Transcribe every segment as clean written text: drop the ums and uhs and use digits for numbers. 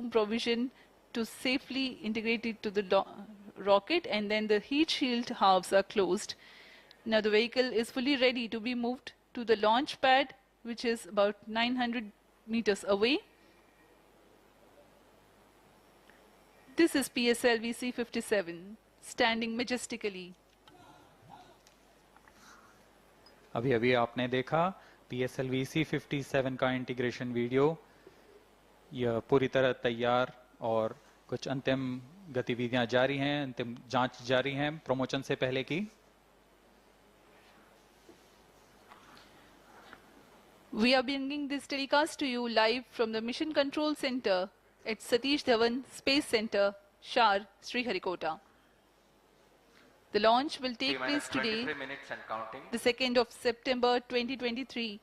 room provision to safely integrate it to the rocket, and then the heat shield halves are closed. Now the vehicle is fully ready to be moved to the launch pad, which is about 900 meters away. This is PSLV-57 standing majestically. अभी अभी आपने देखा PSLV-57 का integration video. यह पूरी तरह तैयार और कुछ अंतिम गतिविधियां जारी हैं, अंतिम जांच जारी हैं प्रमोशन से पहले की। We are bringing this telecast to you live from the Mission Control Center at Satish Dhawan Space Center, Shar, Sriharikota. The launch will take place today, the 2nd of September 2023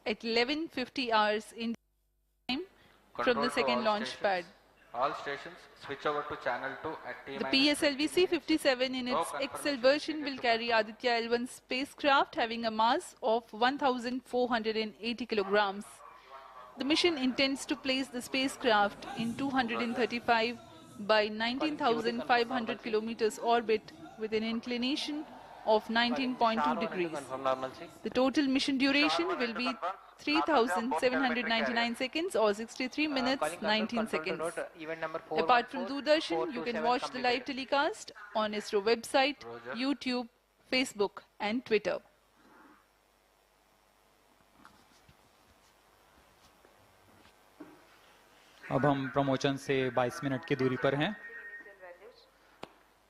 at 11:50 hours Indian time from the second launch pad. All stations switch over to channel 2 at T-. The PSLV-57 in its XL version will carry Aditya L1 spacecraft having a mass of 1,480 kilograms. The mission intends to place the spacecraft in 235 by 19,500 kilometers orbit with an inclination of 19.2 degrees. The total mission duration will be 3,799 seconds or 63 minutes 19 seconds. Apart from Doordarshan, you can watch the live telecast on ISRO website, YouTube, Facebook and Twitter. अब हम promotion से 22 minute की दूरी पर हैं।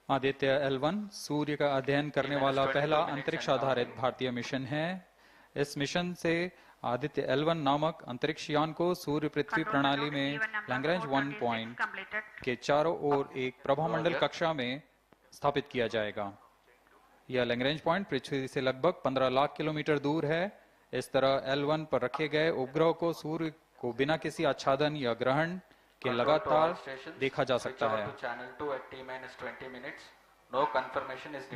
Aditya L1 सूर्य का अध्ययन करने वाला पहला अंतरिक्ष आधारित भारतीय मिशन है। इस मिशन से आदित्य L1 नामक अंतरिक्ष यान को सूर्य पृथ्वी प्रणाली में लैग्रेंज 1 पॉइंट के चारों ओर एक प्रभामंडल कक्षा में स्थापित किया जाएगा। यह लैग्रेंज पॉइंट पृथ्वी से लगभग 15 लाख किलोमीटर दूर है। इस तरह L1 पर रखे गए उपग्रह को सूर्य को बिना किसी आच्छादन या ग्रहण के लगातार देखा जा सकता है।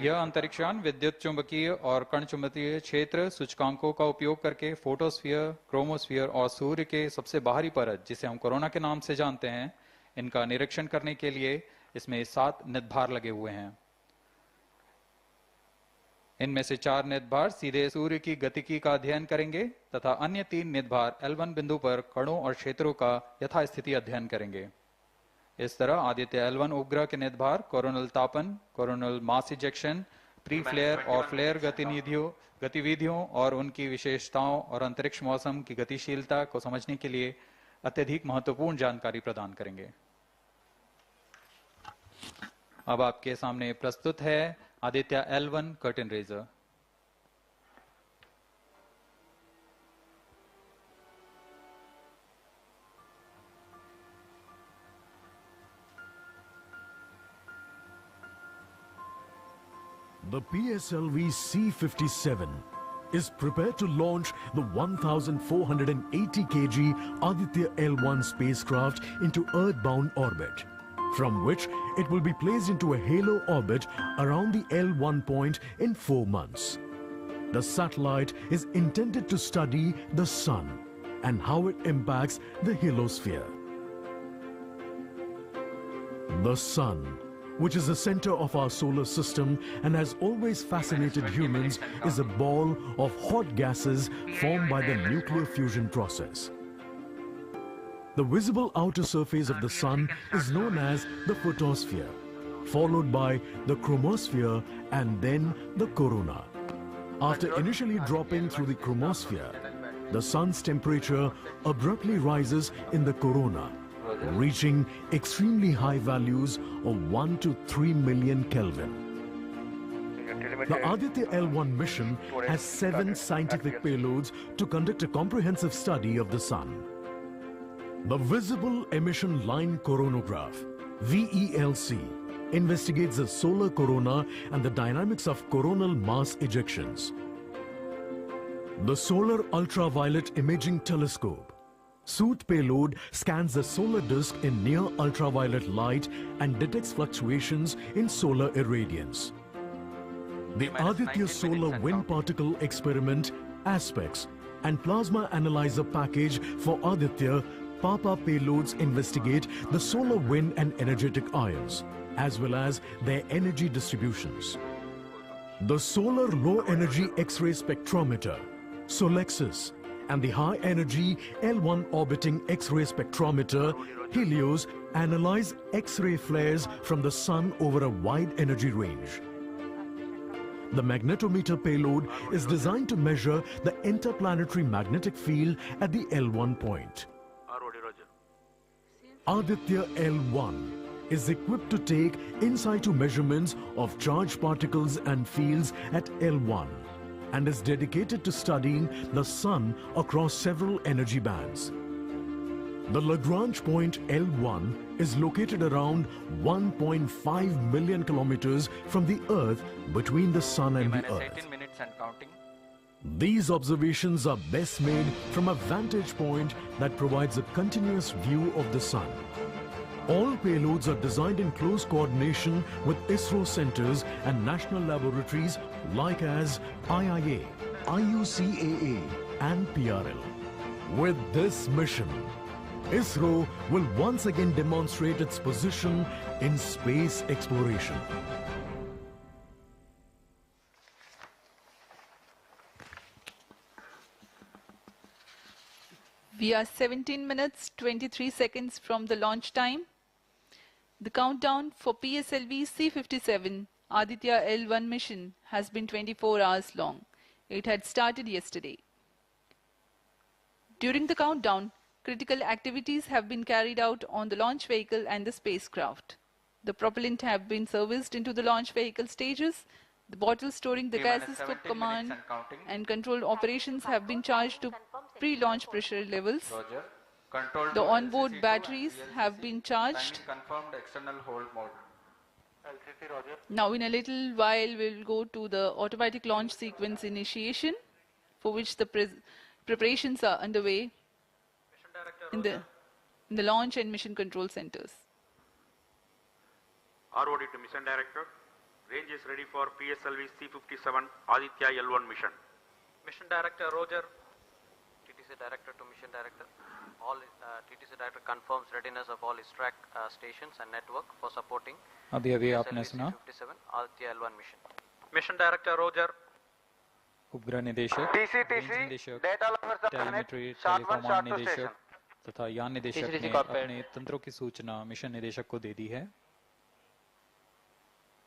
यह अंतरिक्ष यान विद्युत चुंबकीय और कण चुंबकीय क्षेत्र सूचकांकों का उपयोग करके फोटोस्फीयर, क्रोमोस्फीयर और सूर्य के सबसे बाहरी परत, जिसे हम कोरोना के नाम से जानते हैं, इनका निरीक्षण करने के लिए इसमें 7 निदभार लगे हुए हैं। इनमें से 4 निदभार सीधे सूर्य की गतिकी का अध्ययन करेंगे तथा अन्य 3 निदभार L1 बिंदु पर कणों और क्षेत्रों का यथास्थिति अध्ययन करेंगे। इस तरह आदित्य L1 उपग्रह के निदभार कोरोनल तापन, coronal mass ejection, pre flare और फ्लेयर गतिविधियों और उनकी विशेषताओं और अंतरिक्ष मौसम की गतिशीलता को समझने के लिए अत्यधिक महत्वपूर्ण जानकारी प्रदान करेंगे। अब आपके सामने प्रस्तुत है Aditya L1 curtain raiser. The PSLV-57 is prepared to launch the 1,480 kg Aditya L1 spacecraft into Earth-bound orbit, from which it will be placed into a halo orbit around the L1 point in 4 months. The satellite is intended to study the Sun and how it impacts the halosphere. The Sun, which is the center of our solar system and has always fascinated humans, is a ball of hot gases formed by the nuclear fusion process. The visible outer surface of the Sun is known as the photosphere, followed by the chromosphere and then the corona. After initially dropping through the chromosphere, the Sun's temperature abruptly rises in the corona, reaching extremely high values of 1 to 3 million Kelvin. The Aditya L1 mission has 7 scientific payloads to conduct a comprehensive study of the Sun. The Visible Emission Line Coronagraph, VELC, investigates the solar corona and the dynamics of coronal mass ejections. The Solar Ultraviolet Imaging Telescope, SOOT payload, scans the solar disk in near ultraviolet light and detects fluctuations in solar irradiance. The Aditya Solar Wind Particle Experiment, ASPECS, and Plasma Analyzer package for Aditya Papa payloads investigate the solar wind and energetic ions, as well as their energy distributions. The Solar Low Energy X-ray Spectrometer, SOLEXIS, and the High Energy L1 Orbiting X-ray Spectrometer, HELIOS, analyze X-ray flares from the Sun over a wide energy range. The magnetometer payload is designed to measure the interplanetary magnetic field at the L1 point. Aditya L1 is equipped to take in situ measurements of charged particles and fields at L1 and is dedicated to studying the Sun across several energy bands. The Lagrange point L1 is located around 1.5 million kilometers from the Earth between the Sun and the Earth. 18 minutes and counting. These observations are best made from a vantage point that provides a continuous view of the Sun. All payloads are designed in close coordination with ISRO centers and national laboratories like as IIA, IUCAA and PRL. With this mission, ISRO will once again demonstrate its position in space exploration. We are 17 minutes 23 seconds from the launch time. The countdown for PSLV-57 Aditya L1 mission has been 24 hours long. It had started yesterday. During the countdown, critical activities have been carried out on the launch vehicle and the spacecraft. The propellant have been serviced into the launch vehicle stages. The bottles storing the gases for command and control operations have been charged to pre-launch pressure levels. Roger. Control The to onboard LCC2 batteries and have VLCC. been charged. Kindly confirmed external hold mode. Now in a little while we will go to the automatic launch sequence initiation, for which the preparations are underway in the launch and mission control centers. ROD to Mission Director. Range is ready for PSLV-57 Aditya L1 mission. Mission Director Roger. TTC Director to Mission Director. All TTC Director confirms readiness of all his track stations and network for supporting अभी आपने सुना PSLV-57 Aditya L1 mission. Mission Director Roger. उपग्रह निदेशक, range निदेशक, telemetry, टेलीकमांड निदेशक तथा यान निदेशक ने अपने तंत्रों की सूचना मिशन निदेशक को दे दी है।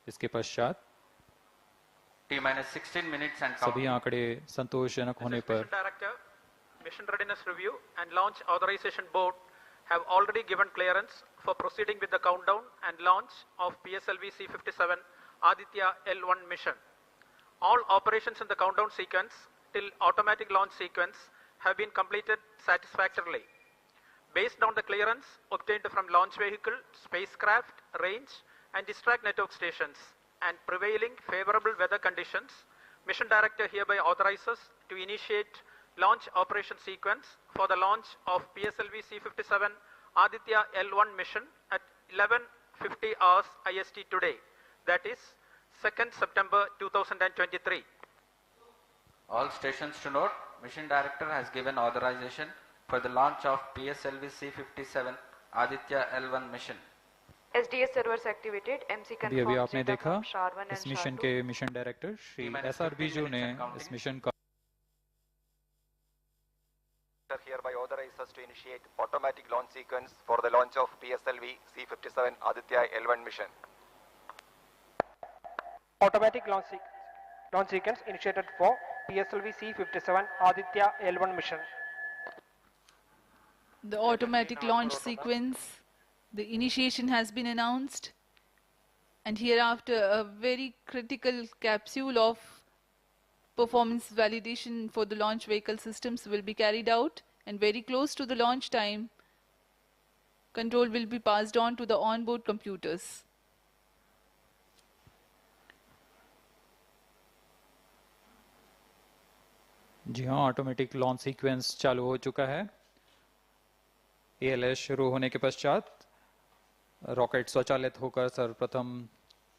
इसके पश्चात T-16 minutes and सभी counting. आंकड़े संतोषजनक होने पर Mission Director, Mission Readiness Review and Launch Authorization Board have already given clearance for proceeding with the countdown and launch of PSLV-57 Aditya L1 mission. All operations in the countdown sequence till automatic launch sequence have been completed satisfactorily. Based on the clearance obtained from launch vehicle, spacecraft, range and distract network stations and prevailing favorable weather conditions, Mission Director hereby authorizes to initiate launch operation sequence for the launch of PSLV-57 Aditya L1 mission at 11:50 hours IST today, that is 2nd September 2023. All stations to note, Mission Director has given authorization for the launch of PSLV-57 Aditya L1 mission. SDS servers activated. MC अभी confirmed आपने data देखा from SHAR-1 इस and mission SHAR-2. के mission director Shri SR Biju ने इस mission का Hereby authorizes to initiate automatic launch sequence for the launch of PSLV-57 Aditya L1 mission. Automatic launch sequence initiated for PSLV-57 Aditya L1 mission. The automatic launch sequence, the initiation has been announced, and hereafter a very critical capsule of performance validation for the launch vehicle systems will be carried out, and very close to the launch time, control will be passed on to the onboard computers. जी हाँ, automatic launch sequence चालू हो चुका है। ALS शुरू होने के पश्चात rocket स्वचालित होकर सर्वप्रथम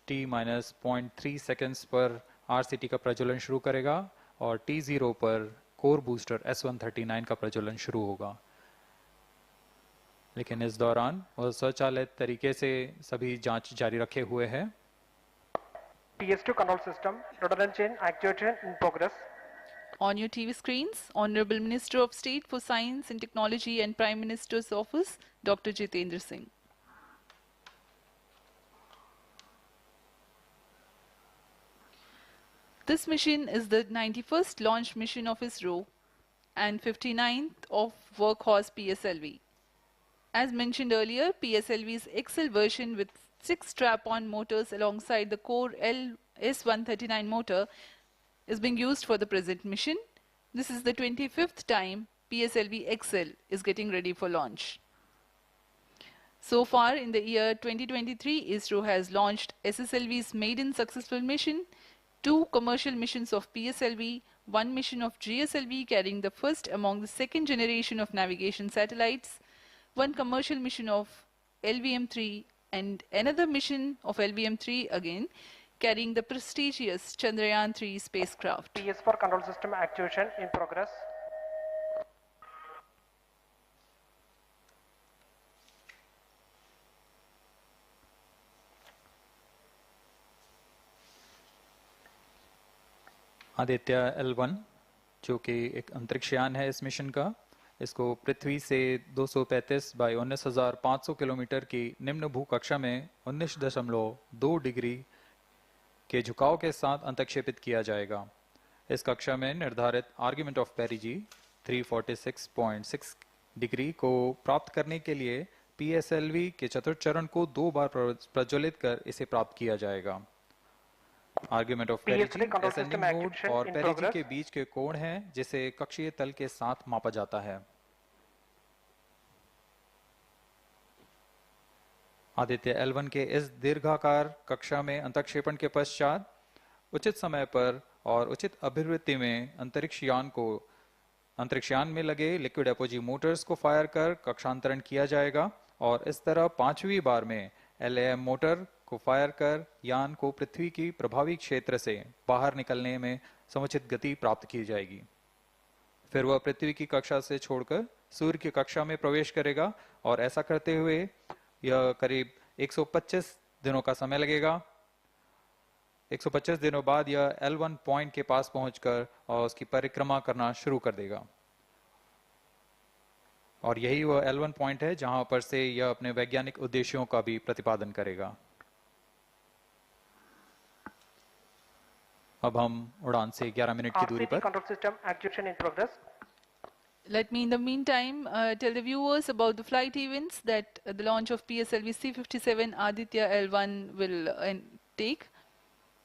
T-0.3 सेकेंड्स पर RCT का प्रज्वलन शुरू करेगा और T0 पर कोर बूस्टर S139 का प्रज्वलन शुरू होगा। लेकिन इस दौरान वो स्वचालित तरीके से सभी जांच जारी रखे हुए है। PS2 control system, redundant chain actuation in progress. On your TV screens, Honorable Minister of State for Science and Technology and Prime Minister's Office, Dr. Jitendra Singh. This mission is the 91st launch mission of ISRO and 59th of Workhorse PSLV. As mentioned earlier, PSLV's XL version with 6 strap-on motors alongside the core S139 motor is being used for the present mission. This is the 25th time PSLV XL is getting ready for launch. So far in the year 2023, ISRO has launched SSLV's maiden successful mission, 2 commercial missions of PSLV, 1 mission of GSLV carrying the first among the second generation of navigation satellites, 1 commercial mission of LVM-3 and another mission of LVM-3 again carrying the prestigious Chandrayaan-3 spacecraft. PS4 control system actuation in progress. Aditya L1 जो कि एक अंतरिक्ष यान है इस mission का, इसको पृथ्वी से 235 बाई 19,500 किलोमीटर की निम्न भूकक्षा में 19.2 डिग्री के झुकाव के साथ अंतक्षेपित किया जाएगा। इस कक्षा में निर्धारित आर्ग्यूमेंट ऑफ पेरिजी 346.6 डिग्री को प्राप्त करने के लिए PSLV के चतुर्थ चरण को 2 बार प्रज्वलित कर इसे प्राप्त किया जाएगा। आर्ग्यूमेंट ऑफ पेरिजी असेंडिंग मोड और पेरिजी के बीच के कोण है जिसे कक्षीय तल के साथ मापा जाता है। आदित्य L1 के इस दीर्घाकार कक्षा में अंतक्षेपण के पश्चात उचित समय पर और उचित अभिवृत्ति में अंतरिक्ष यान में लगे लिक्विड एपोजी मोटर्स को फायर कर कक्षांतरण किया जाएगा और इस तरह 5वीं बार में LAM मोटर को फायर कर यान को पृथ्वी की प्रभावी क्षेत्र से बाहर निकलने में समुचित गति प्राप्त की जाएगी। फिर वह पृथ्वी की कक्षा से छोड़कर सूर्य की कक्षा में प्रवेश करेगा और ऐसा करते हुए यह करीब 125 दिनों का समय लगेगा। 125 दिनों बाद यह L1 पॉइंट के पास पहुंचकर और उसकी परिक्रमा करना शुरू कर देगा और यही वह L1 पॉइंट है जहां पर से यह अपने वैज्ञानिक उद्देश्यों का भी प्रतिपादन करेगा। अब हम उड़ान से 11 मिनट की दूरी पर control system actuation in progress. Let me in the meantime tell the viewers about the flight events that the launch of PSLV-57 Aditya L1 will take.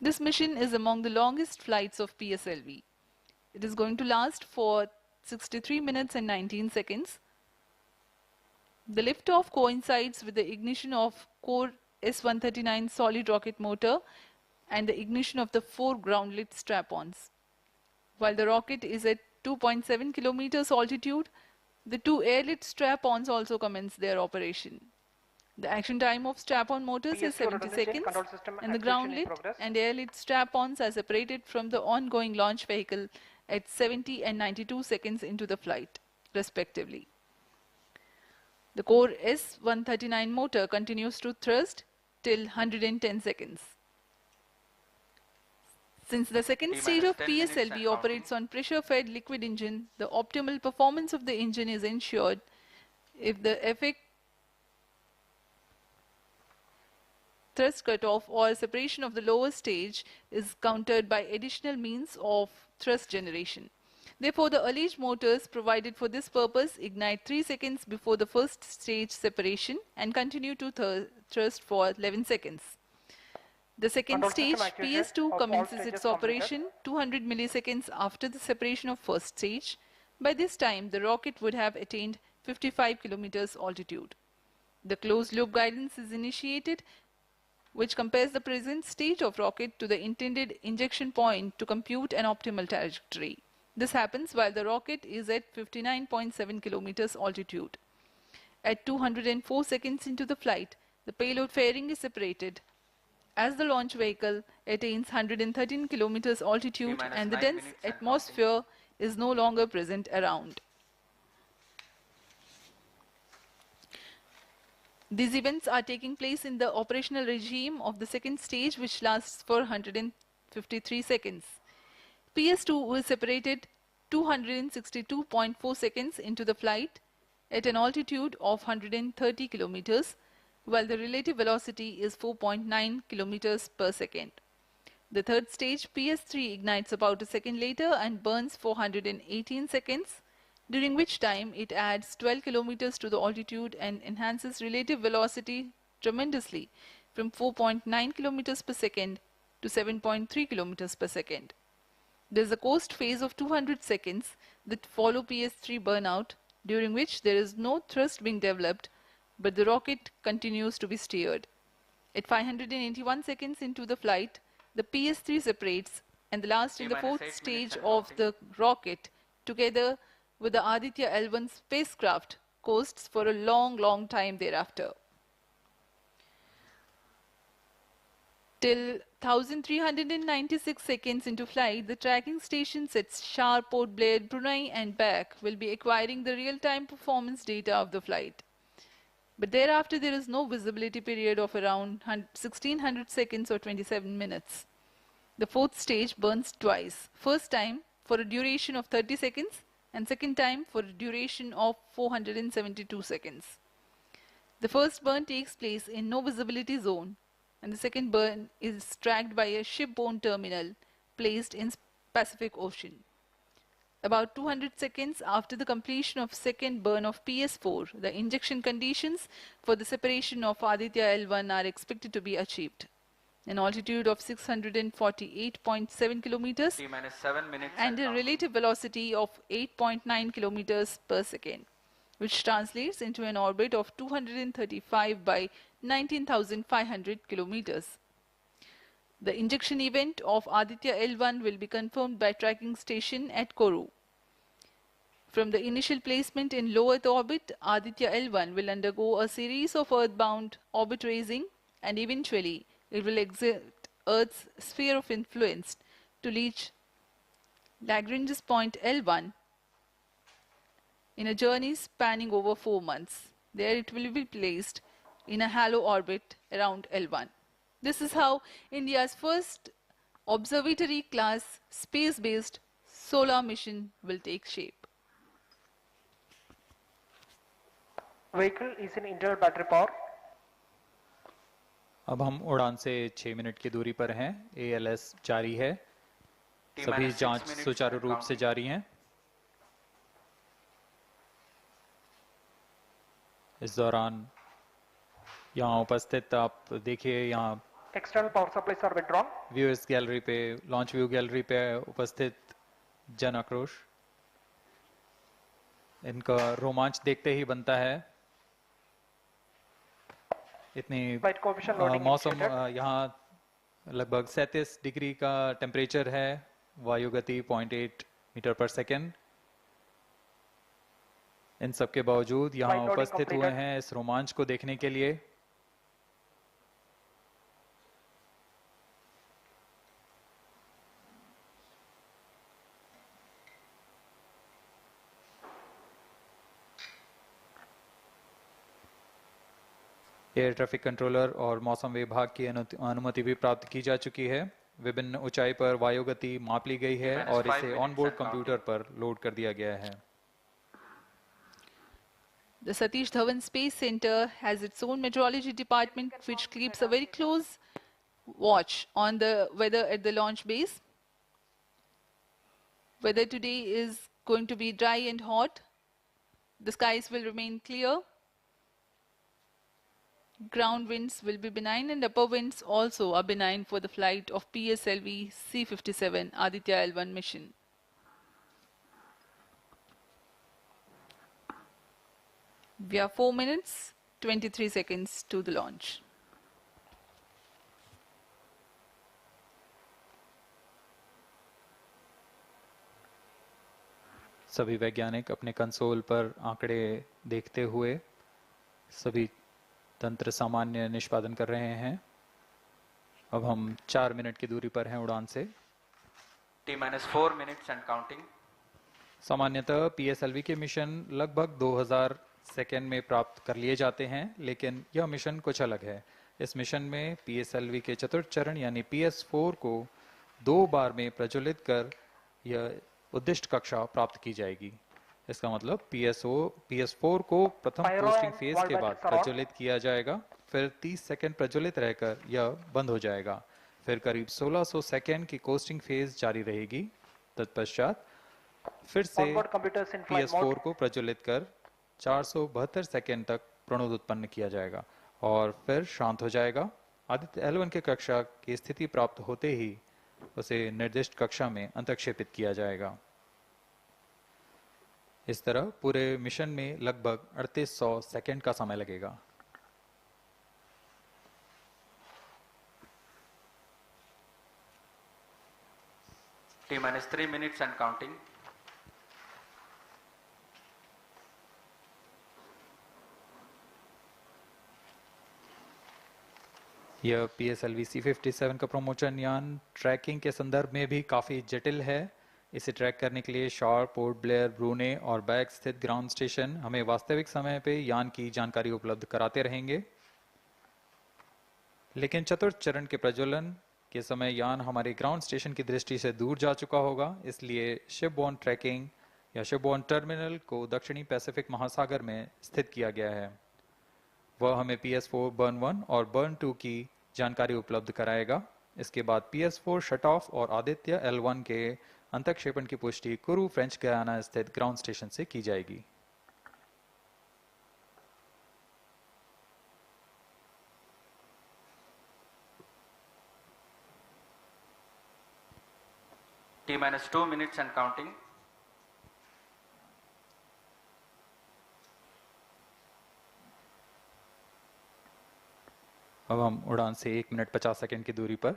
This mission is among the longest flights of PSLV. It is going to last for 63 minutes and 19 seconds. The liftoff coincides with the ignition of core S139 solid rocket motor and the ignition of the 4 ground-lit strap-ons. While the rocket is at 2.7 kilometers altitude, the 2 air-lit strap-ons also commence their operation. The action time of strap-on motors is 70 seconds and the ground-lit and air-lit strap-ons are separated from the ongoing launch vehicle at 70 and 92 seconds into the flight, respectively. The core S139 motor continues to thrust till 110 seconds. Since the second stage of PSLV operates on pressure-fed liquid engine, the optimal performance of the engine is ensured if the effect thrust cutoff or separation of the lower stage is countered by additional means of thrust generation. Therefore, the alleged motors provided for this purpose ignite 3 seconds before the first stage separation and continue to thrust for 11 seconds. The second stage, PS2, commences its operation 200 milliseconds after the separation of first stage. By this time, the rocket would have attained 55 kilometers altitude. The closed-loop guidance is initiated, which compares the present state of rocket to the intended injection point to compute an optimal trajectory. This happens while the rocket is at 59.7 kilometers altitude. At 204 seconds into the flight, the payload fairing is separated as the launch vehicle attains 113 kilometers altitude and the dense atmosphere is no longer present around. These events are taking place in the operational regime of the second stage, which lasts for 153 seconds. PS2 was separated 262.4 seconds into the flight at an altitude of 130 kilometers, while the relative velocity is 4.9 kilometers per second. The third stage, PS3, ignites about a second later and burns 418 seconds, during which time it adds 12 kilometers to the altitude and enhances relative velocity tremendously from 4.9 kilometers per second to 7.3 kilometers per second. There is a coast phase of 200 seconds that follow PS3 burnout, during which there is no thrust being developed, but the rocket continues to be steered. At 581 seconds into the flight, the PS3 separates, and the last in the fourth stage of the rocket, together with the Aditya L1 spacecraft, coasts for a long time thereafter. Till 1396 seconds into flight, the tracking stations at Shar, Port Blair, Brunei and back will be acquiring the real-time performance data of the flight. But thereafter there is no visibility period of around 1600 seconds or 27 minutes. The fourth stage burns twice. First time for a duration of 30 seconds and second time for a duration of 472 seconds. The first burn takes place in no visibility zone, and the second burn is tracked by a shipborne terminal placed in Pacific Ocean. About 200 seconds after the completion of second burn of PS4, the injection conditions for the separation of Aditya L1 are expected to be achieved. An altitude of 648.7 kilometers T-7 minutes and a relative velocity of 8.9 kilometers per second, which translates into an orbit of 235 by 19,500 kilometers. The injection event of Aditya L1 will be confirmed by tracking station at Kourou. From the initial placement in low Earth orbit, Aditya L1 will undergo a series of earthbound orbit raising, and eventually it will exit Earth's sphere of influence to reach Lagrange's point L1 in a journey spanning over 4 months. There it will be placed in a halo orbit around L1. This is how India's first observatory class space-based solar mission will take shape. Vehicle is in internal battery power. अब हम उड़ान से 6 minute की दूरी पर हैं। ALS जारी है, सभी जांच सुचारू रूप से जारी हैं। इस दौरान यहाँ उपस्थित आप देखिए, यहाँ External power supplies are withdrawn. Viewers gallery पे, लॉन्च व्यू गैलरी पे उपस्थित जन आक्रोश, इनका रोमांच देखते ही बनता है। इतनी मौसम यहाँ लगभग 37 डिग्री का टेम्परेचर है, वायु गति 0.8 मीटर पर सेकेंड। इन सब के बावजूद यहाँ उपस्थित हुए हैं इस रोमांच को देखने के लिए। एयर ट्रैफिक कंट्रोलर और मौसम विभाग की अनुमति भी प्राप्त की जा चुकी है। विभिन्न ऊंचाई पर वायु गति माप ली गई है और इसे ऑनबोर्ड कंप्यूटर पर लोड कर दिया गया है। The Satish Dhawan Space Center has its own meteorology department which keeps a very close watch on the weather at the launch base. Weather today is going to be dry and hot. The skies will remain clear. Ground winds will be benign and upper winds also are benign for the flight of PSLV-57 Aditya L1 mission. We are 4 minutes, 23 seconds to the launch. सभी वैज्ञानिक अपने console पर आंकड़े देखते हुए सभी तंत्र सामान्य निष्पादन कर रहे हैं। अब हम 4 मिनट की दूरी पर हैं उड़ान से। T-4 minutes and counting. सामान्यतः PSLV के मिशन लगभग 2000 सेकेंड में प्राप्त कर लिए जाते हैं, लेकिन यह मिशन कुछ अलग है। इस मिशन में PSLV के चतुर्थ चरण यानी PS4 को 2 बार में प्रज्वलित कर यह उद्दिष्ट कक्षा प्राप्त की जाएगी। इसका मतलब PS4 को प्रथम कोस्टिंग फेज के बाद प्रज्वलित किया जाएगा, फिर 30 सेकंड प्रज्वलित रहकर यह बंद हो जाएगा, फिर करीब 1600 सेकंड की कोस्टिंग फेज जारी रहेगी। तत्पश्चात फिर से PS4 को प्रज्वलित कर 472 सेकंड तक प्रणोद उत्पन्न किया जाएगा और फिर शांत हो जाएगा। आदित्य L1 के कक्षा की स्थिति प्राप्त होते ही उसे निर्दिष्ट कक्षा में अंतक्षेपित किया जाएगा। इस तरह पूरे मिशन में लगभग 3800 सेकंड का समय लगेगा। T-3 minutes and counting. यह PSLV-57 का प्रमोशन यान ट्रैकिंग के संदर्भ में भी काफ़ी जटिल है। इसे ट्रैक करने के लिए शॉर, पोर्ट ब्लेयर, ब्रूने और बैग स्थित ग्राउंड स्टेशन हमें वास्तविक समय पे यान की जानकारी उपलब्ध कराते रहेंगे। लेकिन चतुर्थ चरण के प्रज्वलन के समय यान हमारे ग्राउंड स्टेशन की दृष्टि से दूर जा चुका होगा, इसलिए शिपबोर्न ट्रैकिंग या शिपबोर्न टर्मिनल को दक्षिणी पैसिफिक महासागर में स्थित किया गया है। वह हमें PS4 बर्न 1 और बर्न 2 की जानकारी उपलब्ध कराएगा। इसके बाद PS4 शट ऑफ और आदित्य L1 के अंतक्षेपण की पुष्टि कुरु फ्रेंच गयाना स्थित ग्राउंड स्टेशन से की जाएगी। T-2 minutes and counting. अब हम उड़ान से 1 मिनट 50 सेकंड की दूरी पर।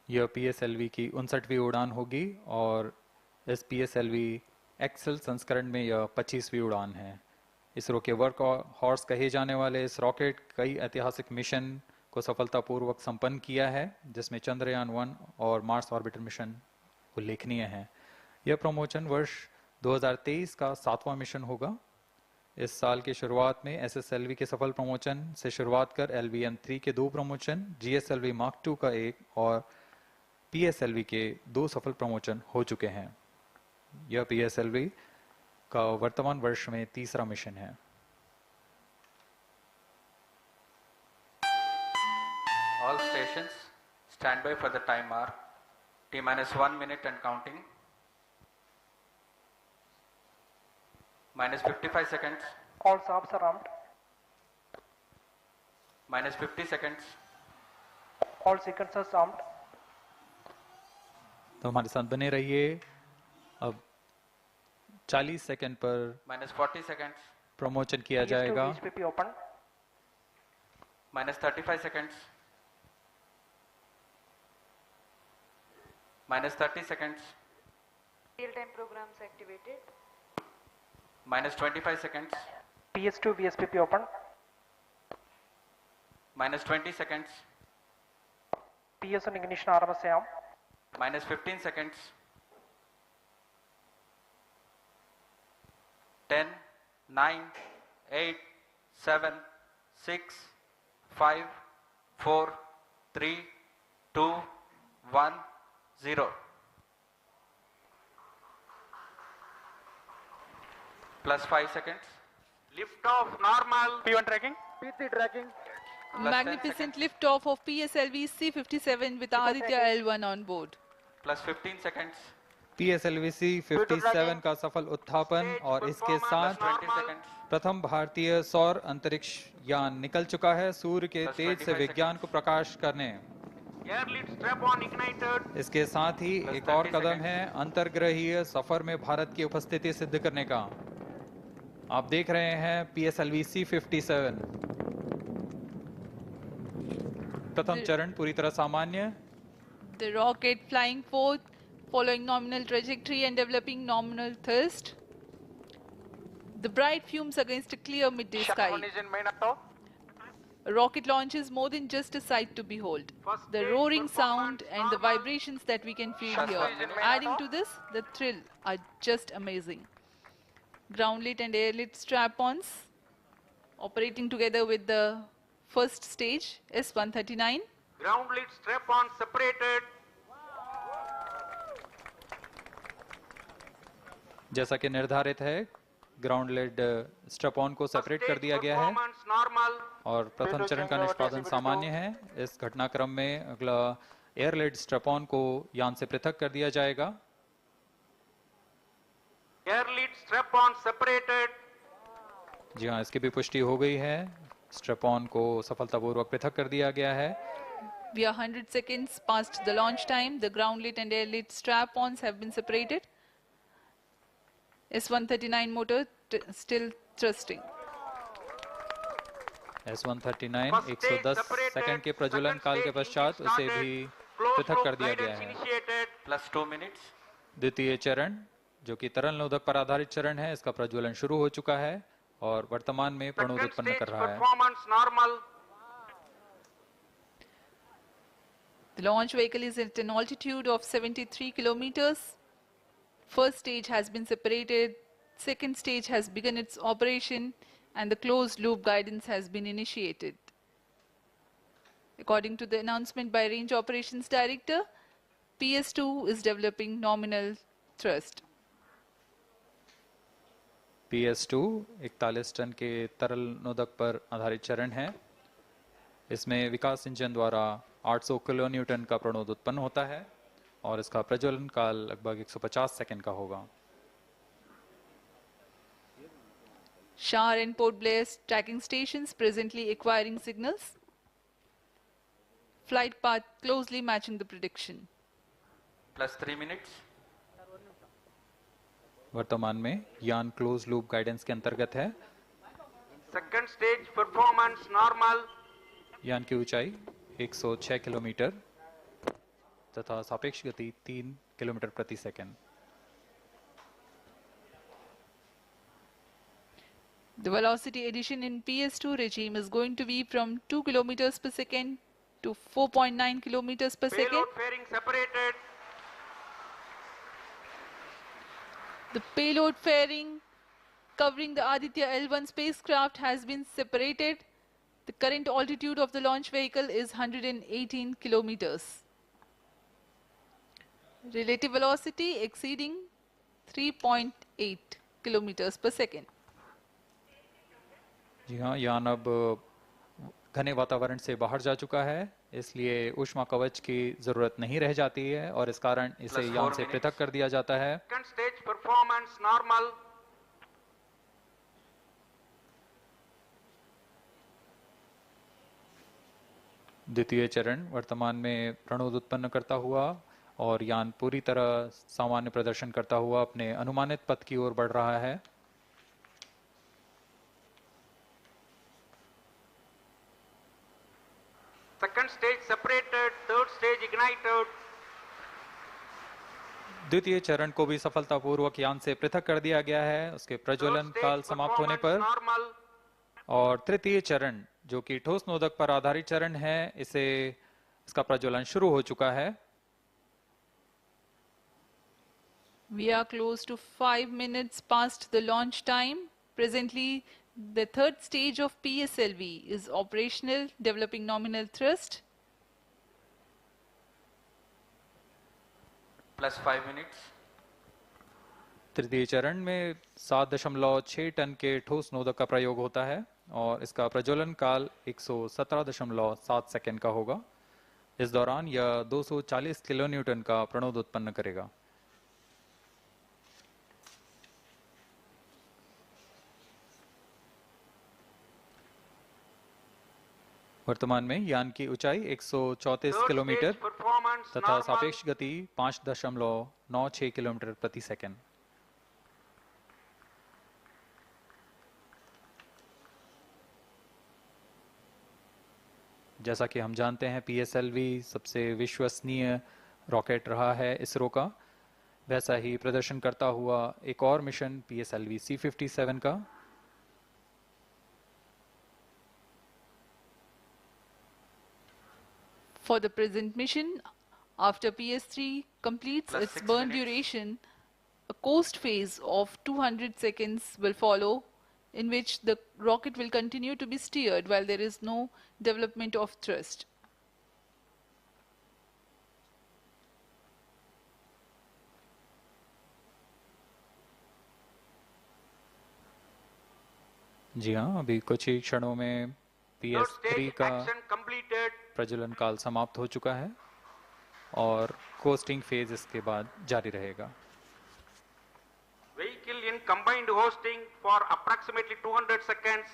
यह PSLV की 59वीं उड़ान होगी और इस PSLV एक्सेल संस्करण में यह 25वीं उड़ान है। इसरो के वर्क हॉर्स कहे जाने वाले इस रॉकेट कई ऐतिहासिक मिशन को सफलतापूर्वक संपन्न किया है, जिसमें चंद्रयान 1 और मार्स ऑर्बिटर मिशन उल्लेखनीय हैं। यह प्रमोशन वर्ष 2023 का 7वां मिशन होगा। इस साल की शुरुआत में SSLV के सफल प्रमोशन से शुरुआत कर LVM-3 के 2 प्रमोशन, GSLV Mark II का 1 और PSLV के 2 सफल प्रमोशन हो चुके हैं। यह PSLV का वर्तमान वर्ष में 3रा मिशन है। All stations stand by for the time mark. T-1 minute and counting. -55 seconds. All subs are armed. -50 seconds. All sequencers armed. तो हमारे साथ बने रहिए। अब 40 सेकंड पर -40 seconds. प्रमोशन किया जाएगा। HPP open. -35 seconds. -30 seconds. Real-time programs activated. -25 seconds. PS2 VSPP open. -20 seconds. PS1 ignition RMS arm. -15 seconds. 10, 9, 8, 7, 6, 5, 4, 3, 2, 1, 0. +5 seconds. Lift off normal. P1 tracking. P3 tracking. Magnificent liftoff of PSLV C-57 with Aditya L1 on board. +15 seconds. PSLV C-57 का सफल उत्थापन और इसके साथ 20 seconds. प्रथम भारतीय सौर अंतरिक्ष यान निकल चुका है सूर्य के तेज से विज्ञान को प्रकाश करने। Air lead strap on ignited. इसके साथ ही एक और कदम है अंतर्ग्रहीय सफर में भारत की उपस्थिति सिद्ध करने का। आप देख रहे हैं PSLV C-57 प्रथम चरण पूरी तरह सामान्य। The rocket flying forth, following nominal trajectory and developing nominal thrust. The bright fumes against a clear midday sky. A rocket launch is more than just a sight to behold. The roaring sound and the vibrations that we can feel here, adding to this, the thrill, are just amazing. groundlet and airlet strap-ons operating together with the first stage S139. Ground lead strap-on separated. जैसा कि निर्धारित है, ground lead strap on को separate कर दिया गया है Normal. और प्रथम चरण का निष्पादन सामान्य है। इस घटनाक्रम में अगला एयर लेड स्ट्रैप ऑन को यान से पृथक कर दिया जाएगा। Air lead strap-on separated. जी हाँ, इसकी भी पुष्टि हो गई है। स्ट्रैप ऑन को सफलतापूर्वक पृथक कर दिया गया है। We are 100 seconds past the launch time. The groundlet and airlet strap-ons have been separated. S139 motor still thrusting. S139 110 second के प्रज्वलन काल के पश्चात उसे भी पृथक कर दिया गया है। +2 minutes. द्वितीय चरण जो कि तरल नोदक पर आधारित चरण है, इसका प्रज्वलन शुरू हो चुका है और वर्तमान में प्रणोद उत्पन्न कर रहा है। Performance normal. The launch vehicle is at an altitude of 73 kilometers. First stage has been separated, second stage has begun its operation, and the closed loop guidance has been initiated. According to the announcement by Range Operations Director, PS2 is developing nominal thrust. PS2 41 ton के तरल नोदक पर आधारित चरण है। इसमें विकास engine द्वारा 800 kilo Newton का प्रणोद उत्पन्न होता है और इसका प्रज्वलन काल लगभग 150 सेकंड का होगा। Shar and Port Blair tracking stations presently acquiring signals. Flight path closely matching the prediction. +3 minutes. वर्तमान में यान क्लोज लूप गाइडेंस के अंतर्गत है। Second stage performance normal. यान की ऊंचाई 106 किलोमीटर तथा सापेक्ष गति 3 किलोमीटर प्रति second. The velocity addition in PS2 regime is going to be from 2 kilometers per second to 4.9 kilometers per second. Payload fairing separated. The payload fairing covering the Aditya L1 spacecraft has been separated. The current altitude of the launch vehicle is 118 kilometers. Relative velocity exceeding 3.8 kilometers per second. जी हाँ, यान अब घने वातावरण से बाहर जा चुका है, इसलिए ऊष्मा कवच की जरूरत नहीं रह जाती है और इस कारण इसे यान से पृथक कर दिया जाता है। Second stage performance normal. द्वितीय चरण वर्तमान में प्रणोद उत्पन्न करता हुआ और यान पूरी तरह सामान्य प्रदर्शन करता हुआ अपने अनुमानित पथ की ओर बढ़ रहा है। Second stage separated. Third stage ignited. द्वितीय चरण को भी सफलतापूर्वक यान से पृथक कर दिया गया है उसके प्रज्वलन काल समाप्त होने पर। Normal. और तृतीय चरण जो कि ठोस नोदक पर आधारित चरण है, इसका प्रज्वलन शुरू हो चुका है। We are close to 5 minutes past the launch time. Presently, the third stage of PSLV is operational, developing nominal thrust. +5 minutes. तृतीय चरण में 7.6 टन के ठोस नोदक का प्रयोग होता है और इसका प्रज्वलन काल 117.7 सेकंड का होगा। इस दौरान यह 240 किलो न्यूटन का प्रणोद उत्पन्न करेगा। वर्तमान में यान की ऊंचाई 134 किलोमीटर तथा सापेक्ष गति 5.96 किलोमीटर प्रति सेकंड। जैसा कि हम जानते हैं, PSLV सबसे विश्वसनीय रॉकेट रहा है इसरो का, वैसा ही प्रदर्शन करता हुआ एक और मिशन PSLV-57 का For the present mission, after PS3 completes its burn duration, A coast phase of 200 seconds will follow, in which the rocket will continue to be steered while there is no development of thrust. जी हाँ, अभी कुछ ही क्षणों में PS3 का प्रज्वलन काल समाप्त हो चुका है और कोस्टिंग फेज इसके बाद जारी रहेगा. Vehicle in combined hosting for approximately 200 seconds.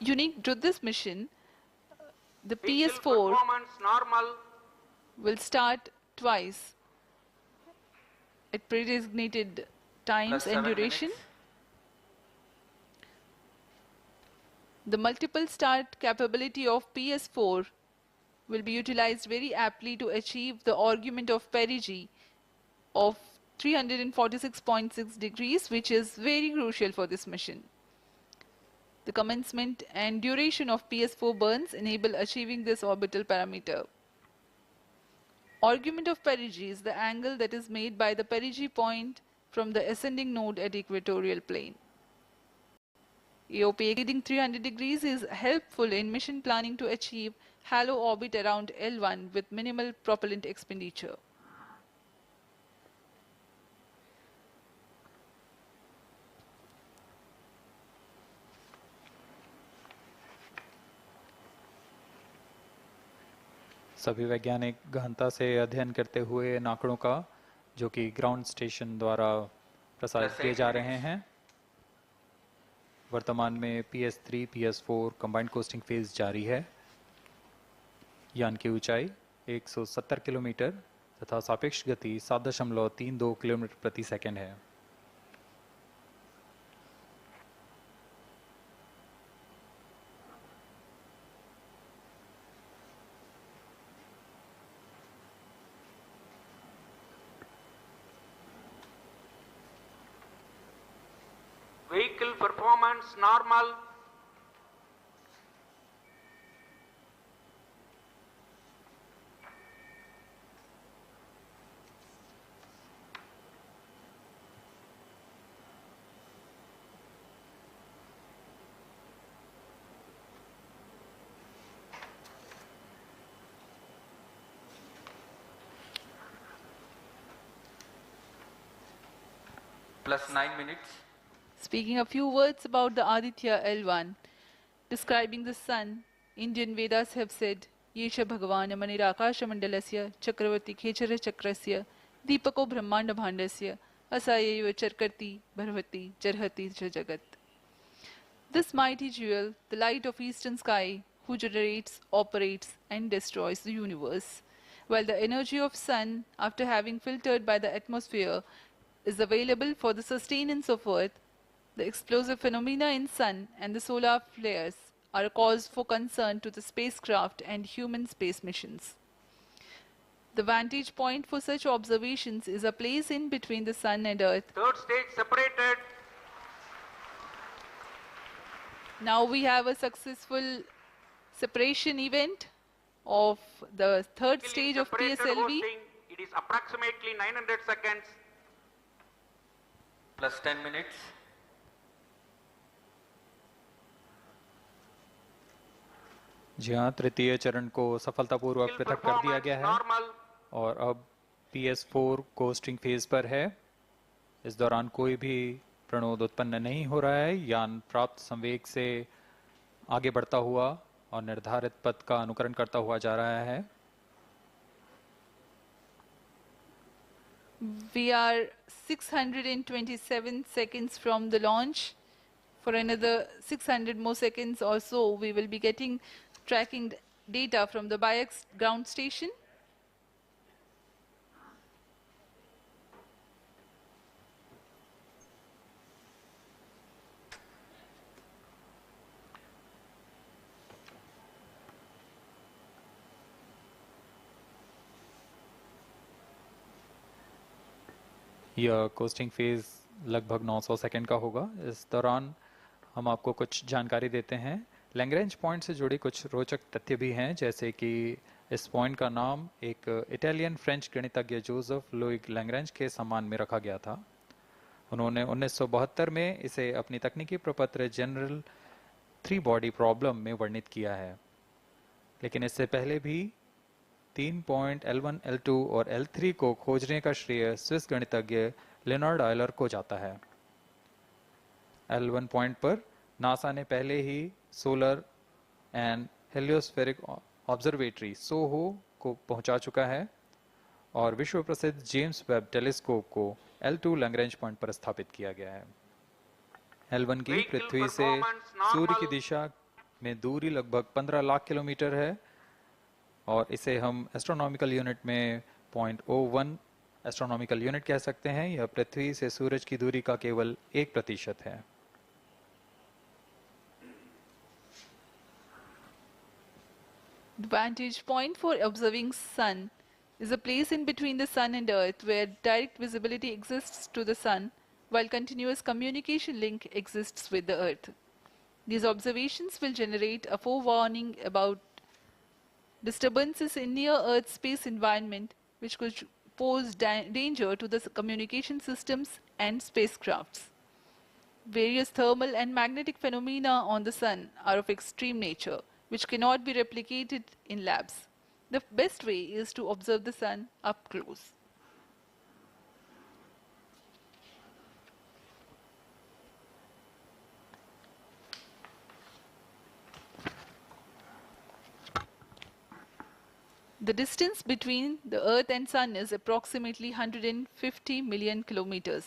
Unique to this mission, the Vehicle PS4 performance normal. will start twice at pre-designated times Plus and 7 duration. minutes. The multiple start capability of PS4 will be utilized very aptly to achieve the argument of perigee of 346.6 degrees, which is very crucial for this mission. The commencement and duration of PS4 burns enable achieving this orbital parameter. Argument of perigee is the angle that is made by the perigee point from the ascending node at equatorial plane. AOP exceeding 300 degrees is helpful in mission planning to achieve halo orbit around L1 with minimal propellant expenditure. सभी वैज्ञानिक गहनता से अध्ययन करते हुए इन आंकड़ों का, जो कि ग्राउंड स्टेशन द्वारा प्रसारित किए जा रहे हैं. वर्तमान में PS3, PS4 combined costing phase जारी है. यान की ऊंचाई 170 किलोमीटर तथा सापेक्ष गति 7.32 किलोमीटर प्रति सेकंड है. Vehicle performance normal. Plus 9 minutes. Speaking a few words about the Aditya L1, describing the sun, Indian Vedas have said, Yesha Bhagavan Manirakasha Mandalasya Chakravarti Khechara Chakrasya Deepako Brahmanda Bhandasya Asayeva Charkarti Bharvati Charhati Jagat. This mighty jewel, the light of eastern sky, who generates, operates and destroys the universe, while the energy of sun, after having filtered by the atmosphere, is available for the sustenance of earth. The explosive phenomena in sun and the solar flares are a cause for concern to the spacecraft and human space missions. The vantage point for such observations is a place in between the sun and earth. Third stage separated. Now we have a successful separation event of the third stage of Separated PSLV. hosting. It is approximately 900 seconds. Plus 10 minutes. जी हाँ, तृतीय चरण को सफलतापूर्वक Vehicle पृथक कर दिया performance गया है normal. और अब PS4 कोस्टिंग फेज पर है. इस दौरान कोई भी प्रणोद उत्पन्न नहीं हो रहा है. यान प्राप्त संवेग से आगे बढ़ता हुआ और निर्धारित पथ का अनुकरण करता हुआ जा रहा है. We are 627 seconds from the launch. For another 600 more seconds or so, we will be getting tracking data from the BIAX ground station. यह कोस्टिंग फेज लगभग 900 सेकंड का होगा। इस दौरान हम आपको कुछ जानकारी देते हैं। लैग्रेंज पॉइंट से जुड़ी कुछ रोचक तथ्य भी हैं, जैसे कि इस पॉइंट का नाम एक इटालियन फ्रेंच गणितज्ञ जोसेफ लुइग लैग्रेंज के सम्मान में रखा गया था। उन्होंने 1972 में इसे अपनी तकनीकी प्रपत्र जनरल 3 बॉडी प्रॉब्लम में वर्णित किया है, लेकिन इससे पहले भी 3 पॉइंट L1, L2 और L3 को खोजने का श्रेय स्विस गणितज्ञ लियोनार्ड आयलर को जाता है। L1 पॉइंट पर नासा ने पहले ही सोलर एंड हेलियोस्फेरिक ऑब्जर्वेटरी सोहो को पहुंचा चुका है और विश्व प्रसिद्ध जेम्स वेब टेलीस्कोप को L2 लैग्रेंज पॉइंट पर स्थापित किया गया है। L1 की पृथ्वी से सूर्य की दिशा में दूरी लगभग 15 लाख किलोमीटर है और इसे हम एस्ट्रोनॉमिकल यूनिट में 0.01 एस्ट्रोनॉमिकल यूनिट कह सकते हैं। यह पृथ्वी से सूरज की दूरी का केवल 1% है। The vantage point for observing sun is a place in between the sun and earth where direct visibility exists to the sun while continuous communication link exists with the earth. These observations will generate a forewarning about disturbances in near earth space environment which could pose danger to the communication systems and spacecrafts. Various thermal and magnetic phenomena on the sun are of extreme nature, which cannot be replicated in labs. The best way is to observe the sun up close. The distance between the Earth and Sun is approximately 150 million kilometers.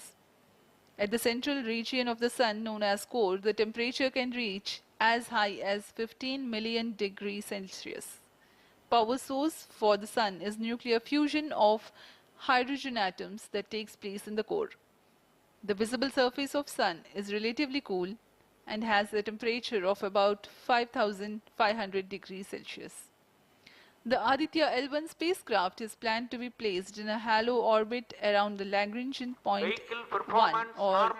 At the central region of the Sun, known as core, the temperature can reach as high as 15 million degrees Celsius. Power source for the Sun is nuclear fusion of hydrogen atoms that takes place in the core. The visible surface of Sun is relatively cool and has a temperature of about 5,500 degrees Celsius. The Aditya L1 spacecraft is planned to be placed in a halo orbit around the Lagrangian point 1 or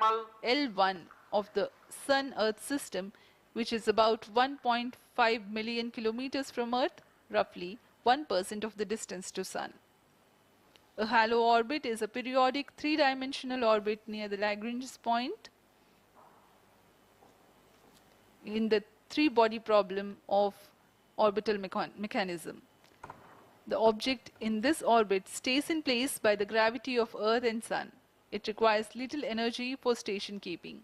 L1 of the Sun-Earth system, which is about 1.5 million kilometers from Earth, roughly 1% of the distance to Sun. A halo orbit is a periodic three-dimensional orbit near the Lagrange point in the three-body problem of orbital mechanism. The object in this orbit stays in place by the gravity of Earth and Sun. It requires little energy for station keeping.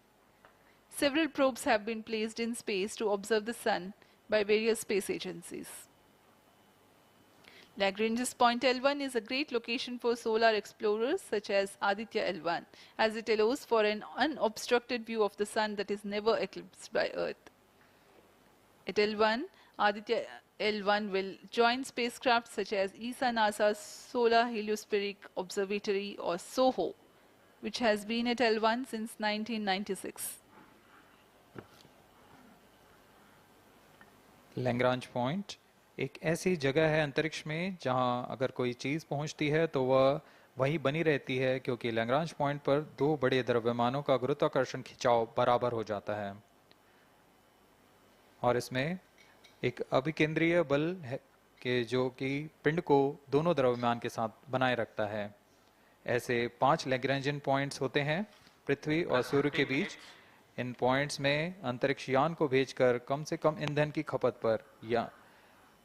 Several probes have been placed in space to observe the Sun by various space agencies. Lagrange's point L1 is a great location for solar explorers such as Aditya L1, as it allows for an unobstructed view of the Sun that is never eclipsed by Earth. At L1, Aditya L1 will join spacecraft such as ESA-NASA's Solar Heliospheric Observatory or SOHO, which has been at L1 since 1996. Lagrange point एक ऐसी जगह है अंतरिक्ष में जहां अगर कोई चीज पहुंचती है तो वह वहीं बनी रहती है, क्योंकि लैग्रांज पॉइंट पर दो बड़े द्रव्यमानों का गुरुत्वाकर्षण खिंचाव बराबर हो जाता है और इसमें एक अभिकेंद्रीय बल है कि जो कि पिंड को दोनों द्रव्यमान के साथ बनाए रखता है। ऐसे 5 लैग्रेंजियन पॉइंट्स होते हैं पृथ्वी और सूर्य के बीच। इन पॉइंट्स में अंतरिक्ष यान को भेजकर कम से कम ईंधन की खपत पर या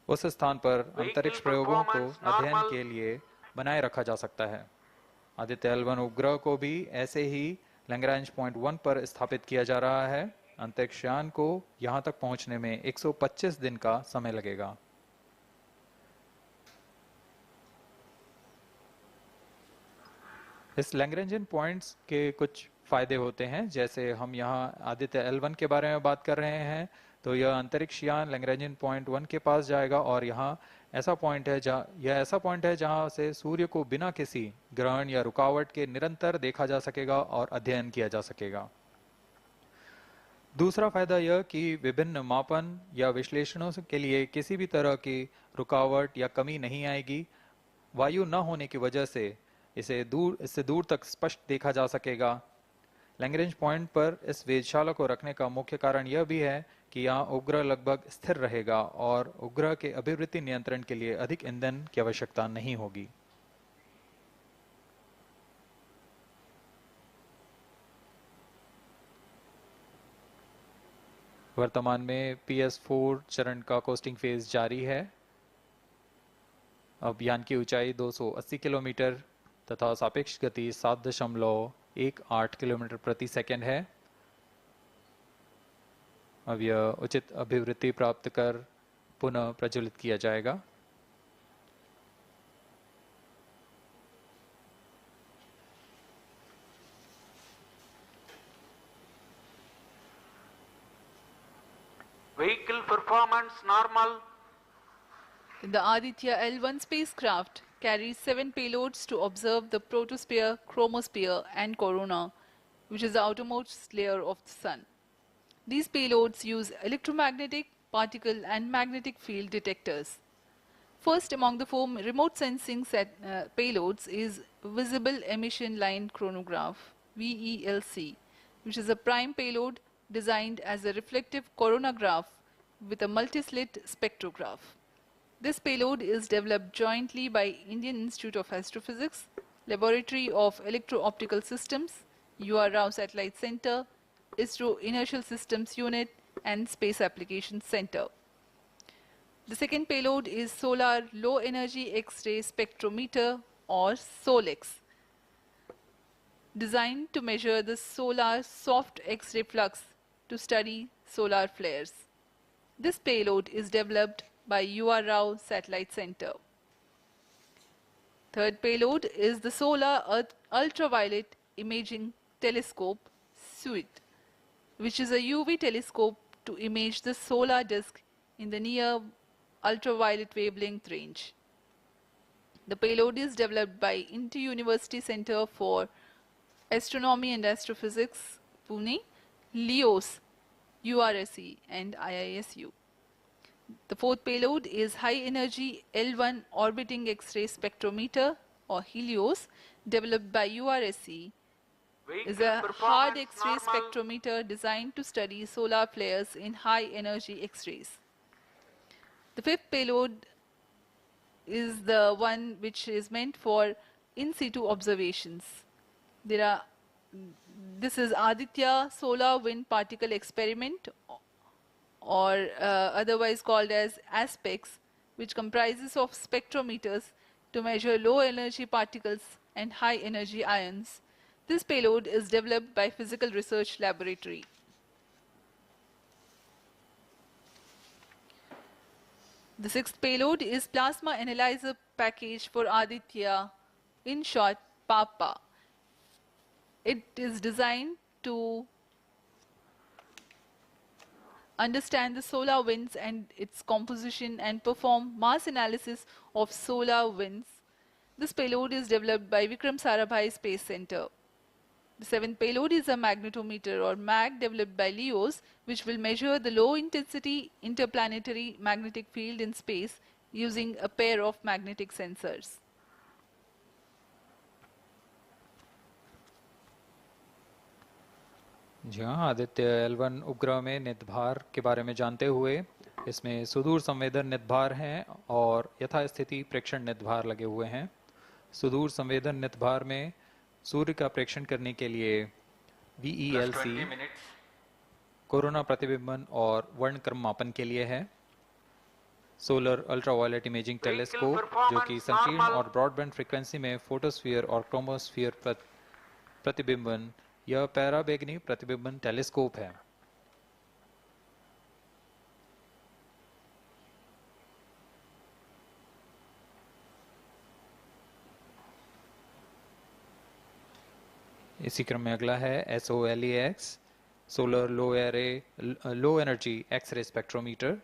उस स्थान पर अंतरिक्ष प्रयोगों को अध्ययन के लिए बनाए रखा जा सकता है। आदित्य L1 उपग्रह को भी ऐसे ही लैग्रेंज पॉइंट 1 पर स्थापित किया जा रहा है। अंतरिक्ष यान को यहां तक पहुंचने में 125 दिन का समय लगेगा। इस लैग्रेंजियन पॉइंट्स के कुछ फायदे होते हैं, जैसे हम यहाँ आदित्य L1 के बारे में बात कर रहे हैं तो यह अंतरिक्ष यान लैग्रेंजियन पॉइंट 1 के पास जाएगा और यहाँ ऐसा पॉइंट है जहाँ से सूर्य को बिना किसी ग्रहण या रुकावट के निरंतर देखा जा सकेगा और अध्ययन किया जा सकेगा। दूसरा फायदा यह कि विभिन्न मापन या विश्लेषणों के लिए किसी भी तरह की रुकावट या कमी नहीं आएगी। वायु न होने की वजह से इससे दूर तक स्पष्ट देखा जा सकेगा। लैग्रेंज पॉइंट पर इस वेधशाला को रखने का मुख्य कारण यह भी है कि यहाँ उपग्रह लगभग स्थिर रहेगा और उपग्रह के अभिवृद्धि नियंत्रण के लिए अधिक ईंधन की आवश्यकता नहीं होगी। वर्तमान में PS4 चरण का कोस्टिंग फेज जारी है। अब यान की ऊंचाई 280 किलोमीटर तथा सापेक्ष गति 7.18 किलोमीटर प्रति सेकंड है। अब यह उचित अभिवृद्धि प्राप्त कर पुनः प्रज्वलित किया जाएगा। Vehicle performance normal. The Aditya L1 spacecraft carries 7 payloads to observe the protosphere, chromosphere and corona, which is the outermost layer of the Sun. These payloads use electromagnetic, particle and magnetic field detectors. First among the 4 remote sensing payloads is Visible Emission Line Chronograph, VELC, which is a prime payload designed as a reflective coronagraph with a multi-slit spectrograph. This payload is developed jointly by Indian Institute of Astrophysics, Laboratory of Electro-Optical Systems, UR Satellite Center, ISRO Inertial Systems Unit and Space Applications Center. The second payload is Solar Low Energy X-ray Spectrometer or SOLEX, designed to measure the solar soft X-ray flux to study solar flares. This payload is developed by UR Satellite Center. Third payload is the Solar Earth Ultraviolet Imaging Telescope Suite, which is a UV telescope to image the solar disk in the near ultraviolet wavelength range. The payload is developed by Inter-University Center for Astronomy and Astrophysics, Pune, LEOS, URSE and IISU. The fourth payload is High Energy L1 Orbiting X-ray Spectrometer or HELIOS, developed by URSE. Is a hard X-ray spectrometer designed to study solar flares in high energy X-rays. The fifth payload is the one which is meant for in situ observations. This is Aditya Solar Wind Particle Experiment, or otherwise called as ASPEX, which comprises of spectrometers to measure low energy particles and high energy ions. This payload is developed by Physical Research Laboratory. The sixth payload is Plasma Analyzer Package for Aditya, in short PAPA. It is designed to understand the solar winds and its composition and perform mass analysis of solar winds. This payload is developed by Vikram Sarabhai Space Center. The seventh payload is a magnetometer or MAG developed by LEOS, which will measure the low intensity interplanetary magnetic field in space using a pair of magnetic sensors. जी हाँ, Aditya L1 उपग्रह में नितभार के बारे में जानते हुए इसमें सुदूर संवेदन नितभार हैं और यथास्थिति प्रेक्षण नितभार लगे हुए हैं। सुदूर संवेदन नितभार में सूर्य का प्रेक्षण करने के लिए VELC कोरोना प्रतिबिंबन और वर्णक्रम मापन के लिए है। सोलर अल्ट्रावायलेट इमेजिंग टेलीस्कोप जो कि संकीर्ण और ब्रॉडबैंड फ्रीक्वेंसी में फोटोस्फीयर और क्रोमोस्फीयर प्रतिबिंबन यह पैराबैंगनी प्रतिबिंबन टेलीस्कोप है। इसी क्रम में अगला है SOLEX solar low energy X ray spectrometer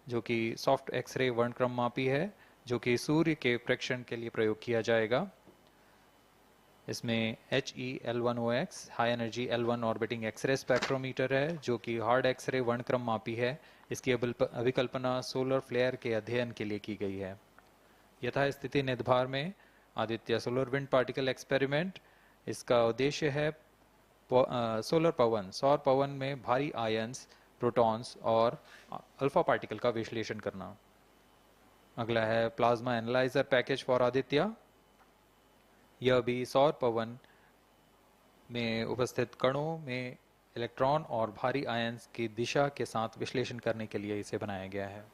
जो कि सॉफ्ट एक्सरे वर्णक्रम मापी है जो कि सूर्य के प्रेक्षण के लिए प्रयोग किया जाएगा। इसमें HEL1OX high energy L1 orbiting X ray spectrometer है जो कि हार्ड एक्सरे वर्णक्रम मापी है। इसकी अभिकल्पना सोलर फ्लेयर के अध्ययन के लिए की गई है। यथास्थिति नितभार में Aditya solar wind particle experiment, इसका उद्देश्य है सोलर पवन, सौर पवन में भारी आयंस, प्रोटॉन्स और अल्फा पार्टिकल का विश्लेषण करना। अगला है plasma analyser package for Aditya. यह भी सौर पवन में उपस्थित कणों में इलेक्ट्रॉन और भारी आयंस की दिशा के साथ विश्लेषण करने के लिए इसे बनाया गया है।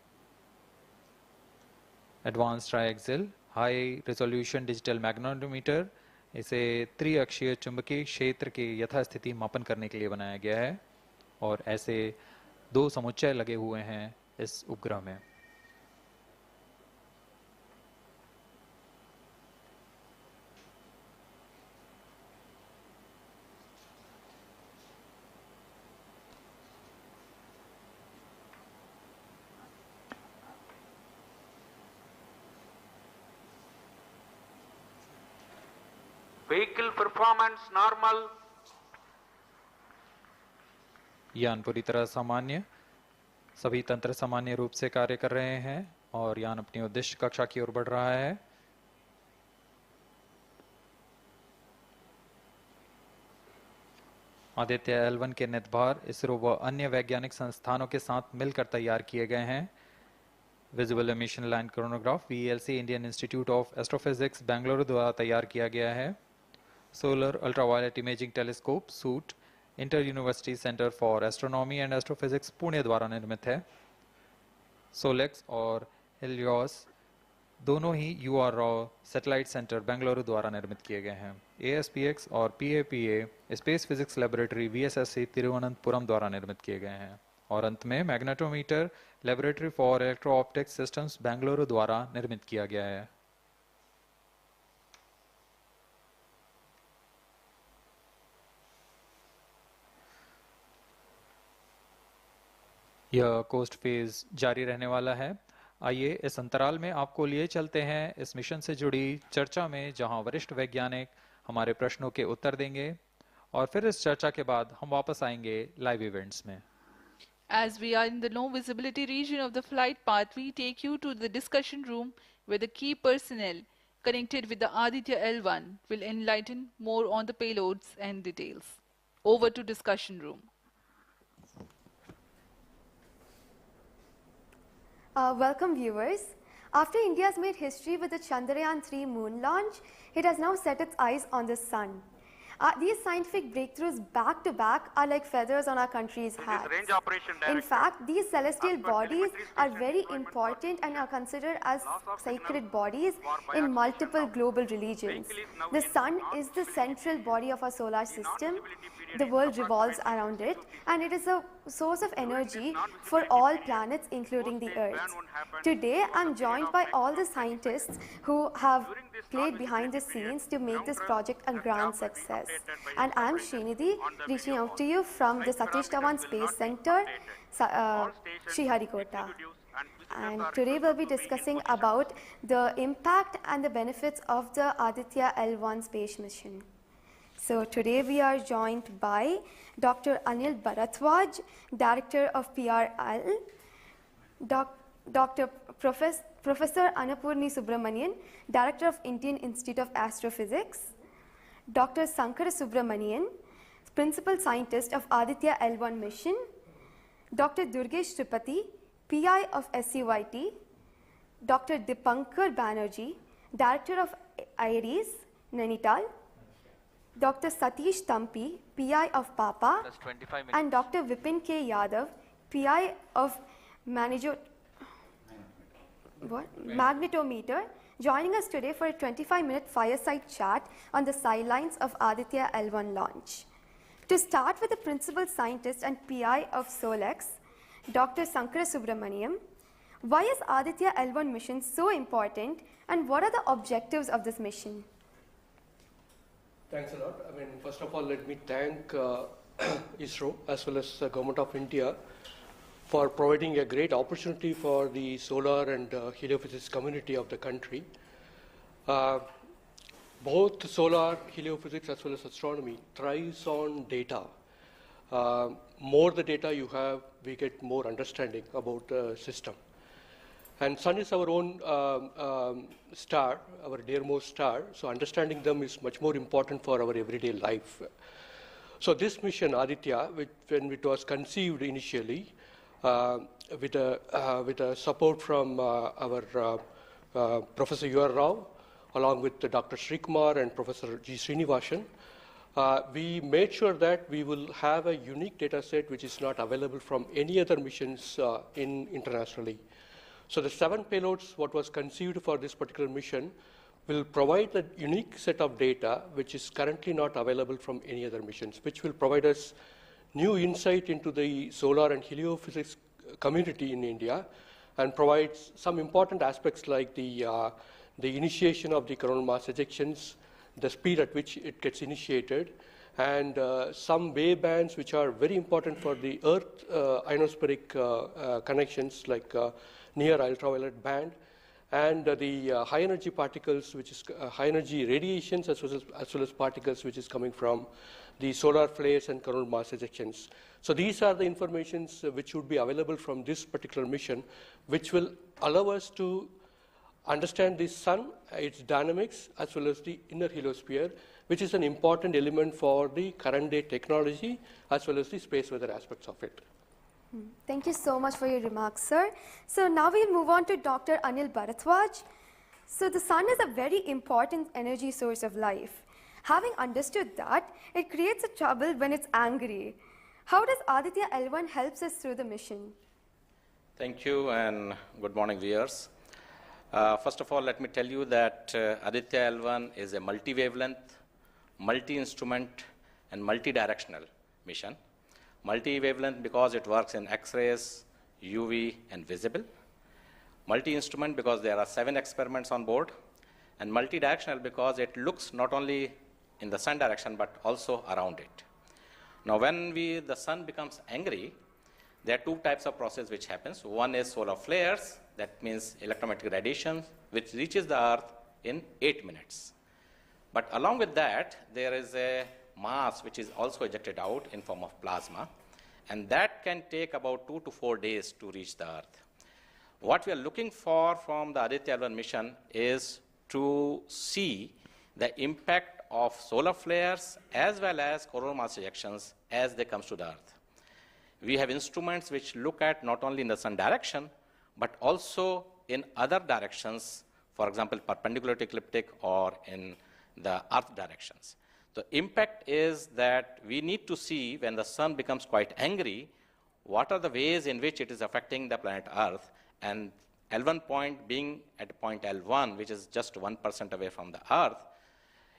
Advance triaxial high resolution digital magnetometer, इसे त्रिअक्षीय चुंबकीय क्षेत्र के यथास्थिति मापन करने के लिए बनाया गया है और ऐसे 2 समुच्चय लगे हुए हैं इस उपग्रह में। Vehicle performance normal. यान पूरी तरह सामान्य, सभी तंत्र सामान्य रूप से कार्य कर रहे हैं और यान अपनी उद्देश्य कक्षा की ओर बढ़ रहा है। आदित्य L1 के नितभार इसरो व अन्य वैज्ञानिक संस्थानों के साथ मिलकर तैयार किए गए हैं। Visible emission line chronograph VLC Indian institute of astrophysics Bengaluru द्वारा तैयार किया गया है। Solar ultraviolet imaging telescope suit inter university centre for astronomy and astrophysics Pune द्वारा निर्मित है। सोलेक्स और हेलियोस दोनों ही URO सैटेलाइट सेंटर बेंगलुरु द्वारा निर्मित किए गए हैं। ASPX और PAPA space physics laboratory VSSC Thiruvananthapuram द्वारा निर्मित किए गए हैं। और अंत में magnetometer laboratory for electro optics systems Bengaluru द्वारा निर्मित किया गया है। यह कोस्ट फेज जारी रहने वाला है। आइए इस अंतराल में आपको लिए चलते हैं इस मिशन से जुड़ी चर्चा में, जहां वरिष्ठ वैज्ञानिक हमारे प्रश्नों के उत्तर देंगे और फिर इस चर्चा के बाद हम वापस आएंगे लाइव इवेंट्स में। As we are in the low visibility region of the flight path, we take you to the discussion room where the key personnel connected with the Aditya L1 will enlighten more on the payloads and details. Over to discussion room. Welcome viewers. After India has made history with the Chandrayaan-3 moon launch, it has now set its eyes on the sun. These scientific breakthroughs back to back are like feathers on our country's hats. In fact, these celestial bodies are very important and are considered as sacred bodies in multiple global religions. The sun is the central body of our solar system. The world revolves around it, and it is a source of energy for all planets, including the Earth. Today, I'm joined by all the scientists who have played behind the scenes to make this project a grand success. And I'm Srinidhi, reaching out to you from the Satish Dhawan Space Center, Sriharikota. And today we'll be discussing about the impact and the benefits of the Aditya L1 space mission. So today we are joined by Dr. Anil Bharadwaj, Director of PRL, Professor Annapurni Subramanian, Director of Indian Institute of Astrophysics, Dr. Sankara Subramanian, Principal Scientist of Aditya L1 Mission, Dr. Durgesh Tripathi, PI of SUIT, Dr. Dipankar Banerjee, Director of IRIS, Nainital, Dr. Satish Tampi, PI of PAPA, and Dr. Vipin K. Yadav, PI of Magnetometer, joining us today for a 25-minute fireside chat on the sidelines of Aditya L1 launch. To start with the Principal Scientist and PI of SOLEX, Dr. Sankara Subramaniam, why is Aditya L1 mission so important and what are the objectives of this mission? Thanks a lot. First of all, let me thank ISRO as well as the Government of India for providing a great opportunity for the solar and heliophysics community of the country. Both solar, heliophysics as well as astronomy thrives on data. More the data you have, we get more understanding about the system. And sun is our own star, our dearmost star, so understanding them is much more important for our everyday life. So this mission, Aditya, when it was conceived initially, with a support from our Professor U.R. Rao, along with Dr. Srikumar and Professor G. Srinivasan, we made sure that we will have a unique data set which is not available from any other missions internationally. So the 7 payloads, what was conceived for this particular mission, will provide a unique set of data which is currently not available from any other missions, which will provide us new insight into the solar and heliophysics community in India, and provides some important aspects like the initiation of the coronal mass ejections, the speed at which it gets initiated, and some wave bands which are very important for the Earth ionospheric connections, like near ultraviolet band, and the high energy particles, which is high energy radiations, as well as particles which is coming from the solar flares and coronal mass ejections. So these are the informations which would be available from this particular mission, which will allow us to understand the sun, its dynamics, as well as the inner heliosphere, which is an important element for the current day technology, as well as the space weather aspects of it. Thank you so much for your remarks, sir. So now we'll move on to Dr. Anil Bharadwaj. So the sun is a very important energy source of life. Having understood that, it creates a trouble when it's angry. How does Aditya L1 helps us through the mission? Thank you, and good morning, viewers. First of all, let me tell you that Aditya L1 is a multi-wavelength, multi-instrument, and multi-directional mission. Multi-wavelength because it works in X-rays, UV, and visible. Multi-instrument because there are 7 experiments on board. And multi-directional because it looks not only in the sun direction, but also around it. Now, when the sun becomes angry, there are 2 types of process which happens. One is solar flares, that means electromagnetic radiation, which reaches the Earth in 8 minutes. But along with that, there is a mass which is also ejected out in form of plasma, and that can take about 2 to 4 days to reach the Earth. What we are looking for from the Aditya L1 mission is to see the impact of solar flares as well as coronal mass ejections as they come to the Earth. We have instruments which look at not only in the sun direction, but also in other directions, for example, perpendicular to ecliptic or in the Earth directions. The impact is that we need to see when the sun becomes quite angry, what are the ways in which it is affecting the planet Earth, and L1 point being at point L1, which is just 1% away from the Earth,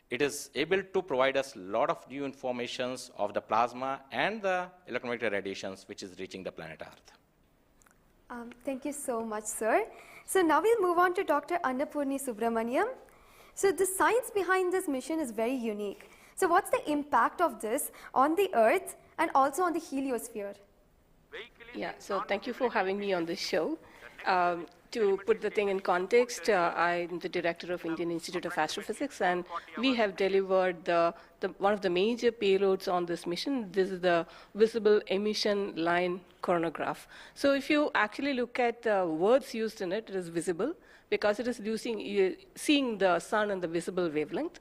it is able to provide us a lot of new informations of the plasma and the electromagnetic radiations which is reaching the planet Earth. Thank you so much, sir. So now we'll move on to Dr. Annapurni Subramaniam. So the science behind this mission is very unique. So what's the impact of this on the Earth and also on the heliosphere? Yeah, so thank you for having me on this show. To put the thing in context, I'm the director of Indian Institute of Astrophysics, and we have delivered one of the major payloads on this mission. This is the visible emission line coronagraph. So if you actually look at the words used in it, it is visible because it is seeing the sun and the visible wavelength.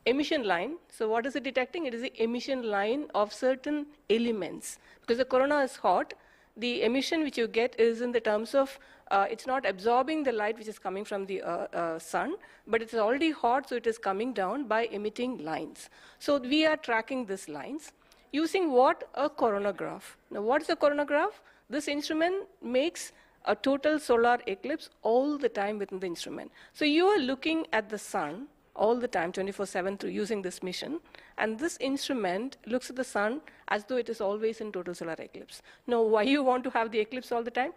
Emission line, so what is it detecting? It is the emission line of certain elements. Because the corona is hot, the emission which you get is in the terms of, it's not absorbing the light which is coming from the sun, but it's already hot, so it is coming down by emitting lines. So we are tracking these lines using what? A coronagraph. Now what is a coronagraph? This instrument makes a total solar eclipse all the time within the instrument. So you are looking at the sun all the time, 24/7, through using this mission. And this instrument looks at the sun as though it is always in total solar eclipse. Now, why you want to have the eclipse all the time?